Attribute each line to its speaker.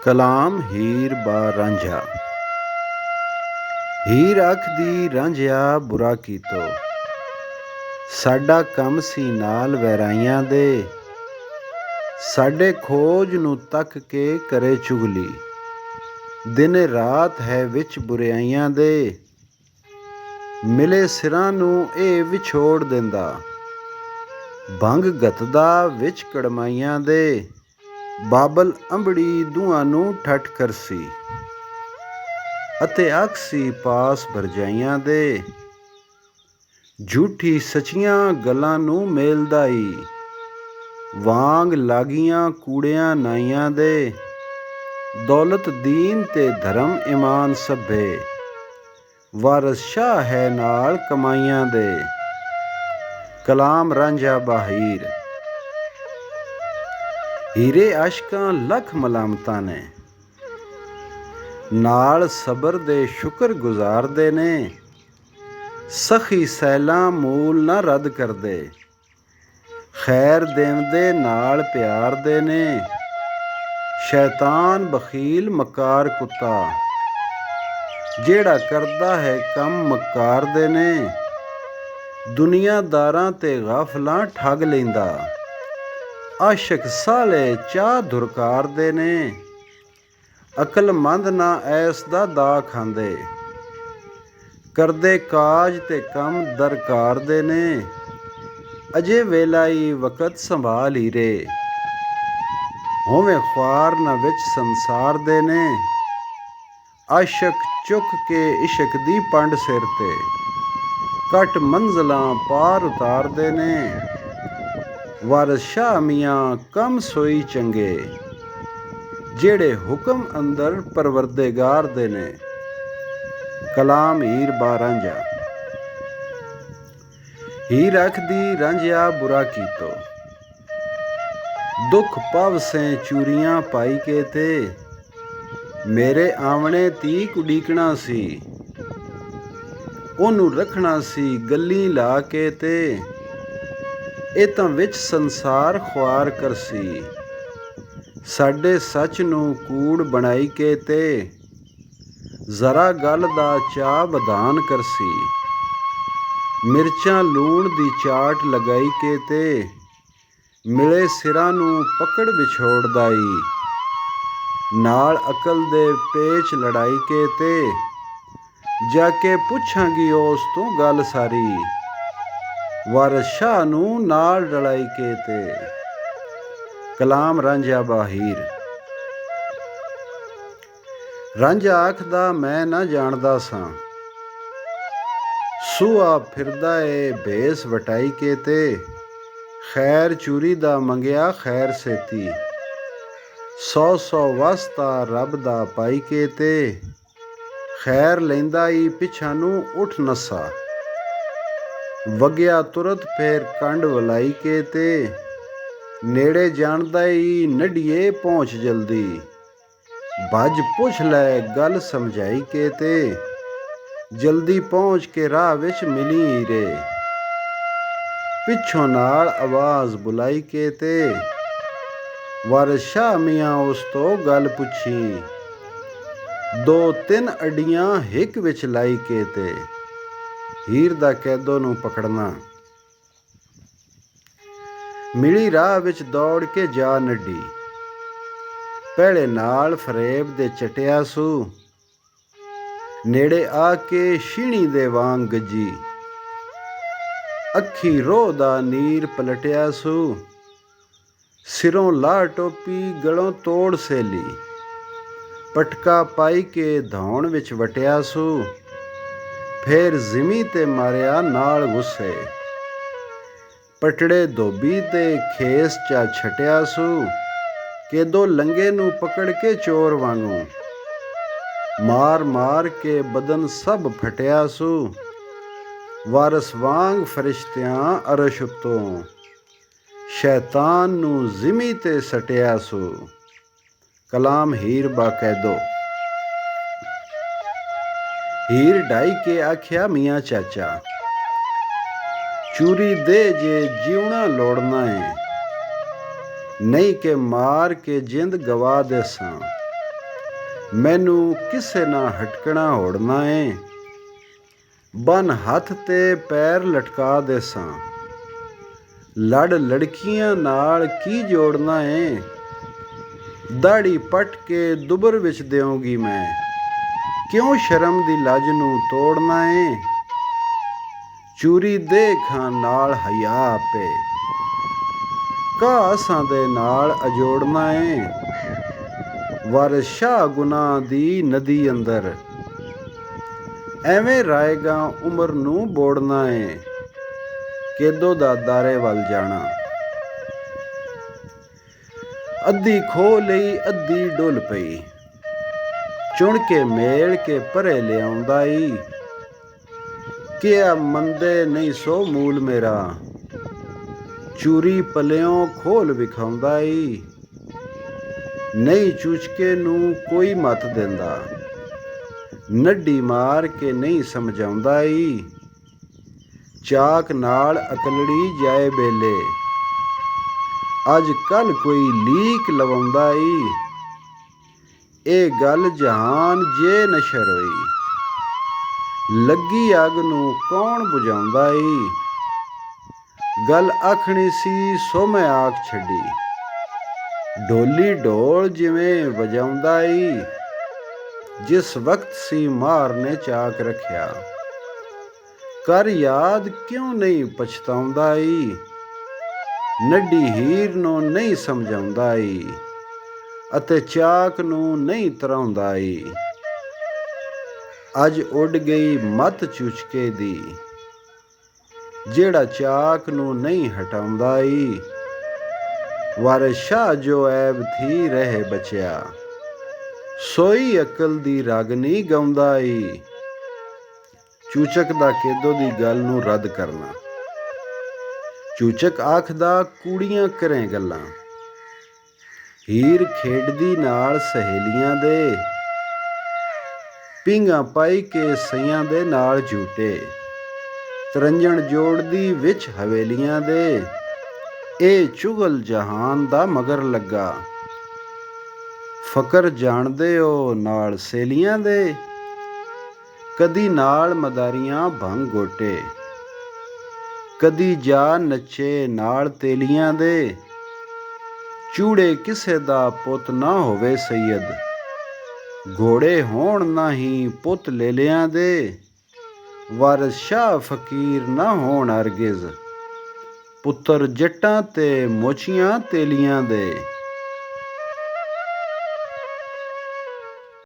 Speaker 1: ਕਲਾਮ ਹੀਰ ਬਾ ਰਾਂਝਾ। ਹੀਰ ਆਖਦੀ ਰਾਂਝਿਆ ਬੁਰਾ ਕੀਤੋ, ਸਾਡਾ ਕੰਮ ਸੀ ਨਾਲ ਵੈਰਾਈਆਂ ਦੇ। ਸਾਡੇ ਖੋਜ ਨੂੰ ਤੱਕ ਕੇ ਕਰੇ ਚੁਗਲੀ, ਦਿਨ ਰਾਤ ਹੈ ਵਿੱਚ ਬੁਰਿਆਈਆਂ ਦੇ। ਮਿਲੇ ਸਿਰਾਂ ਨੂੰ ਇਹ ਵਿਛੋੜ ਦਿੰਦਾ, ਭੰਗ ਗਤਦਾ ਵਿੱਚ ਕੜਮਾਈਆਂ ਦੇ। ਬਾਬਲ ਅੰਬੜੀ ਦੂਆਂ ਨੂੰ ਠੱਠ ਕਰਸੀ, ਅਤੇ ਅਕਸੀ ਪਾਸ ਭਰਜਾਈਆਂ ਦੇ। ਝੂਠੀ ਸੱਚੀਆਂ ਗੱਲਾਂ ਨੂੰ ਮੇਲਦਾਈ, ਵਾਂਗ ਲਾਗੀਆਂ ਕੂੜਿਆਂ ਨਾਈਆਂ ਦੇ। ਦੌਲਤ ਦੀਨ ਤੇ ਧਰਮ ਇਮਾਨ ਸਭੇ, ਵਾਰਸ ਸ਼ਾਹ ਹੈ ਨਾਲ ਕਮਾਈਆਂ ਦੇ। ਕਲਾਮ ਰਾਂਝਾ ਬਾ ਹੀਰ। ਹੀਰੇ ਆਸ਼ਕਾਂ ਲੱਖ ਮਲਾਮਤਾਂ ਨੇ, ਨਾਲ ਸਬਰ ਦੇ ਸ਼ੁਕਰ ਗੁਜ਼ਾਰਦੇ ਨੇ। ਸਖੀ ਸੈਲਾਂ ਮੂਲ ਨਾ ਰੱਦ ਕਰਦੇ, ਖੈਰ ਦੇਵਦੇ ਨਾਲ ਪਿਆਰ ਦੇ ਨੇ। ਸ਼ੈਤਾਨ ਬਖੀਲ ਮਕਾਰ ਕੁੱਤਾ, ਜਿਹੜਾ ਕਰਦਾ ਹੈ ਕੰਮ ਮਕਾਰ ਦੇ ਨੇ। ਦੁਨੀਆਦਾਰਾਂ ਤੇ ਗਾਫਲਾਂ ਠੱਗ ਲੈਂਦਾ, ਆਸ਼ਕ ਸਾਲੇ ਚਾਹ ਧੁਰਕਾਰਦੇ ਨੇ। ਅਕਲਮੰਦ ਨਾ ਐਸ ਦਾ ਦਾ ਖਾਂਦੇ, ਕਰਦੇ ਕਾਜ ਤੇ ਕੰਮ ਦਰਕਾਰਦੇ ਨੇ। ਅਜੇ ਵੇਲਾਈ ਵਕਤ ਸੰਭਾਲ ਹੀਰੇ, ਹੋਵੇਂ ਖੁਆਰ ਨਾ ਵਿੱਚ ਸੰਸਾਰ ਦੇ ਨੇ। ਆਸ਼ਕ ਚੁੱਕ ਕੇ ਇਸ਼ਕ ਦੀ ਪੰਡ ਸਿਰ ਤੇ, ਕੱਟ ਮੰਜ਼ਲਾਂ ਪਾਰ ਉਤਾਰਦੇ ਨੇ। ਵਾਰਸ ਸ਼ਾਹ ਮੀਆਂ ਕੰਮ ਸੋਈ ਚੰਗੇ, ਜਿਹੜੇ ਹੁਕਮ ਅੰਦਰ ਪਰਵਰਦੇਗਾਰ ਦੇ ਨੇ। ਕਲਾਮ ਹੀਰ ਬਾ ਰਾਂਝਾ। ਹੀਰ ਆਖਦੀ ਰਾਂਝਿਆ ਬੁਰਾ ਕੀਤੋ, ਦੁੱਖ ਪਵ ਸੇ ਚੂਰੀਆਂ ਪਾਈ ਕੇ ਤੇ। ਮੇਰੇ ਆਵਣੇ ਤੀਕ ਉਡੀਕਣਾ ਸੀ, ਉਹਨੂੰ ਰੱਖਣਾ ਸੀ ਗੱਲੀ ਲਾ ਕੇ ਤੇ। ਇਹ ਤਾਂ ਵਿੱਚ ਸੰਸਾਰ ਖੁਆਰ ਕਰਸੀ, ਸਾਡੇ ਸੱਚ ਨੂੰ ਕੂੜ ਬਣਾਈ ਕੇ ਤੇ। ਜ਼ਰਾ ਗੱਲ ਦਾ ਚਾਹ ਵਧਾਨ ਕਰਸੀ, ਮਿਰਚਾਂ ਲੂਣ ਦੀ ਚਾਟ ਲਗਾਈ ਕੇ ਤੇ। ਮਿਲੇ ਸਿਰਾਂ ਨੂੰ ਪਕੜ ਵਿਛੋੜਦਾਈ, ਨਾਲ ਅਕਲ ਦੇ ਪੇਚ ਲੜਾਈ ਕੇ ਤੇ। ਜਾ ਕੇ ਪੁੱਛਾਂਗੀ ਉਸ ਤੋਂ ਗੱਲ ਸਾਰੀ, ਵਾਰਸ ਸ਼ਾਹ ਨੂੰ ਨਾਲ ਰਲਾਈ ਕੇ ਤੇ। ਕਲਾਮ ਰਾਂਝਾ ਬਾ ਹੀਰ। ਰਾਂਝਾ ਆਖਦਾ ਮੈਂ ਨਾ ਜਾਣਦਾ ਸਾਂ, ਸੂਆ ਫਿਰਦਾ ਏ ਭੇਸ ਵਟਾਈ ਕੇ ਤੇ। ਖੈਰ ਚੂਰੀ ਦਾ ਮੰਗਿਆ ਖੈਰ ਸੇਤੀ, 100 ਵਾਸਤਾ ਰੱਬ ਦਾ ਪਾਈ ਕੇ ਤੇ। ਖੈਰ ਲੈਂਦਾ ਈ ਪਿਛਾਂ ਨੂੰ ਉੱਠ ਨੱਸਾ, ਵਗਿਆ ਤੁਰਤ ਫੇਰ ਕੰਡ ਵਲਾਈ ਕੇ ਤੇ। ਨੇੜੇ ਜਾਣਦਾ ਈ ਨੱਡੀਏ ਪਹੁੰਚ ਜਲਦੀ, ਭੱਜ ਪੁੱਛ ਲੈ ਗੱਲ ਸਮਝਾਈ ਕੇ ਤੇ। ਜਲਦੀ ਪਹੁੰਚ ਕੇ ਰਾਹ ਵਿੱਚ ਮਿਲੀ ਹੀਰੇ, ਪਿੱਛੋਂ ਨਾਲ ਆਵਾਜ਼ ਬੁਲਾਈ ਕੇ ਤੇ। ਵਾਰਸ ਸ਼ਾਹ ਮੀਆਂ ਉਸ ਤੋਂ ਗੱਲ ਪੁੱਛੀ, 2-3 ਅੱਡੀਆਂ ਹਿੱਕ ਵਿੱਚ ਲਾਈ ਕੇ ਤੇ। ਹੀਰ ਦਾ ਕੈਦੋ ਨੂੰ ਪਕੜਨਾ, ਮਿਲੀ ਰਾਹ ਵਿੱਚ ਦੌੜ ਕੇ ਜਾ ਨੱਡੀ। ਪਹਿਲੇ ਨਾਲ ਫਰੇਬ ਦੇ ਚਟਿਆ ਸੂ, ਨੇੜੇ ਆ ਕੇ ਛੀਣੀ ਦੇ ਵਾਂਗ ਗੱਜੀ। ਅੱਖੀ ਰੋਹ ਦਾ ਨੀਰ ਪਲਟਿਆ ਸੂ, ਸਿਰੋਂ ਲਾ ਟੋਪੀ ਗਲੋਂ ਤੋੜ ਸੇਲੀ। ਪਟਕਾ ਪਾਈ ਕੇ ਧੌਣ ਵਿੱਚ ਵਟਿਆ ਸੂ, ਫੇਰ ਜ਼ਿਮੀ ਤੇ ਮਾਰਿਆ ਨਾਲ ਗੁੱਸੇ। ਪਟੜੇ ਧੋਬੀ ਤੇ ਖੇਸ ਚਾ ਛਟਿਆ ਸੂ, ਕੇਦੋ ਲੰਗੇ ਨੂੰ ਪਕੜ ਕੇ ਚੋਰ ਵਾਂਗੂ। ਮਾਰ ਮਾਰ ਕੇ ਬਦਨ ਸਭ ਫਟਿਆ ਸੂ, ਵਾਰਸ ਵਾਂਗ ਫਰਿਸ਼ਤਿਆਂ ਅਰਸ਼ ਉੱਤੋਂ। ਸ਼ੈਤਾਨ ਨੂੰ ਜ਼ਿਮੀ ਤੇ ਸਟਿਆ ਸੂ। ਕਲਾਮ ਹੀਰ ਬਾ ਕੈਦੋ। ਹੀਰ ਢਾਈ ਕੇ ਆਖਿਆ ਮੀਆਂ ਚਾਚਾ, ਚੂਰੀ ਦੇ ਜੇ ਜਿਉਣਾ ਲੋੜਨਾ ਏ, ਨਹੀਂ ਕਿ ਮਾਰ ਕੇ ਜਿੰਦ ਗਵਾ ਦੇਸਾਂ। ਮੈਨੂੰ ਕਿਸੇ ਨਾ ਹਟਕਣਾ ਹੋੜਨਾ ਏ। ਬਨ ਹੱਥ ਤੇ ਪੈਰ ਲਟਕਾ ਦੇਸਾਂ, ਲੜ ਲੜਕੀਆਂ ਨਾਲ ਕੀ ਜੋੜਨਾ ਏ। ਦਾੜੀ ਪੱਟ ਕੇ ਦੁਬਰ ਵਿੱਚ ਦਿਉਂਗੀ ਮੈਂ, ਕਿਉਂ ਸ਼ਰਮ ਦੀ ਲੱਜ ਨੂੰ ਤੋੜਨਾ ਏ। ਚੂਰੀ ਦੇ ਖਾਂ ਨਾਲ ਹਯਾ ਆਪੇ, ਕਾਸਾਂ ਦੇ ਨਾਲ ਅਜੋੜਨਾ ਏ। ਵਾਰਿਸ ਸ਼ਾਹ ਗੁਨਾਹ ਦੀ ਨਦੀ ਅੰਦਰ, ਐਵੇਂ ਰਾਏਗਾ ਉਮਰ ਨੂੰ ਬੋੜਨਾ ਏ। ਕੇਦੋ ਦਾ ਦਾਰੇ ਵੱਲ ਜਾਣਾ, ਅੱਧੀ ਖੋਹ ਲਈ ਅੱਧੀ ਡੁੱਲ ਪਈ, ਚੁਣ ਕੇ ਮੇਲ ਕੇ ਪਰੇ ਲਿਆਉਂਦਾ ਈ। ਕਿਆ ਮੰਦੇ ਨਹੀਂ ਸੋ ਮੂਲ ਮੇਰਾ, ਚੂਰੀ ਪਲਿਓਂ ਖੋਲ ਵਿਖਾਉਂਦਾ ਈ। ਨਹੀਂ ਚੂਚਕੇ ਨੂੰ ਕੋਈ ਮੱਤ ਦਿੰਦਾ, ਨੱਢੀ ਮਾਰ ਕੇ ਨਹੀਂ ਸਮਝਾਉਂਦਾ ਈ। ਚਾਕ ਨਾਲ ਅਕਲੜੀ ਜਾਏ ਬੇਲੇ, ਅੱਜ ਕੱਲ ਕੋਈ ਲੀਕ ਲਵਾਉਂਦਾ ਈ। ਇਹ ਗੱਲ ਜਹਾਨ ਜੇ ਨਸ਼ਰ ਹੋਈ, ਲੱਗੀ ਅੱਗ ਨੂੰ ਕੌਣ ਬੁਝਾਉਂਦਾ ਈ। ਗੱਲ ਆਖਣੀ ਸੀ ਸੋ ਮੈਂ ਆਖ ਛੱਡੀ, ਢੋਲੀ ਢੋਲ ਜਿਵੇਂ ਵਜਾਉਂਦਾ ਈ। ਜਿਸ ਵਕਤ ਸੀ ਮਾਰ ਨੇ ਚਾਕ ਰੱਖਿਆ, ਕਰ ਯਾਦ ਕਿਉਂ ਨਹੀਂ ਪਛਤਾਉਂਦਾ ਈ। ਨੱਢੀ ਹੀਰ ਨੂੰ ਨਹੀਂ ਸਮਝਾਉਂਦਾ ਈ, ਅਤੇ ਚਾਕ ਨੂੰ ਨਹੀਂ ਤਰਾਉਂਦਾ ਈ। ਅੱਜ ਉੱਡ ਗਈ ਮੱਤ ਚੂਚਕੇ ਦੀ, ਜਿਹੜਾ ਚਾਕ ਨੂੰ ਨਹੀਂ ਹਟਾਉਂਦਾ ਈ। ਵਾਰਿਸ ਸ਼ਾਹ ਜੋ ਐਬ ਥੀ ਰਹੇ ਬਚਿਆ, ਸੋਈ ਅਕਲ ਦੀ ਰਾਗਨੀ ਗਾਉਂਦਾ ਈ। ਚੂਚਕ ਦਾ ਕੇਦੋ ਦੀ ਗੱਲ ਨੂੰ ਰੱਦ ਕਰਨਾ। ਚੂਚਕ ਆਖਦਾ ਕੂੜੀਆਂ ਕਰੇ ਗੱਲਾਂ, ਹੀਰ ਖੇਡਦੀ ਨਾਲ ਸਹੇਲੀਆਂ ਦੇ। ਪੀਂਘਾਂ ਪਾਈ ਕੇ ਸਈਆਂ ਦੇ ਨਾਲ ਝੂਟੇ, ਤਰੰਜਣ ਜੋੜਦੀ ਵਿੱਚ ਹਵੇਲੀਆਂ ਦੇ। ਇਹ ਚੁਗਲ ਜਹਾਨ ਦਾ ਮਗਰ ਲੱਗਾ, ਫਕਰ ਜਾਣਦੇ ਓ ਨਾਲ ਸੇਲੀਆਂ ਦੇ। ਕਦੀ ਨਾਲ ਮਦਾਰੀਆਂ ਭੰਗ ਗੋਟੇ, ਕਦੀ ਜਾ ਨੱਚੇ ਨਾਲ ਤੇਲੀਆਂ ਦੇ। ਚੂੜੇ ਕਿਸੇ ਦਾ ਪੁੱਤ ਨਾ ਹੋਵੇ ਸੈਯਦ, ਘੋੜੇ ਹੋਣ ਨਾ ਹੀ ਪੁੱਤ ਲੇਲਿਆਂ ਦੇ। ਵਾਰਿਸ ਸ਼ਾਹ ਫਕੀਰ ਨਾ ਹੋਣ ਹਰਗਿਜ਼, ਪੁੱਤਰ ਜੱਟਾਂ ਤੇ ਮੋਚੀਆਂ ਤੇਲੀਆਂ ਦੇ।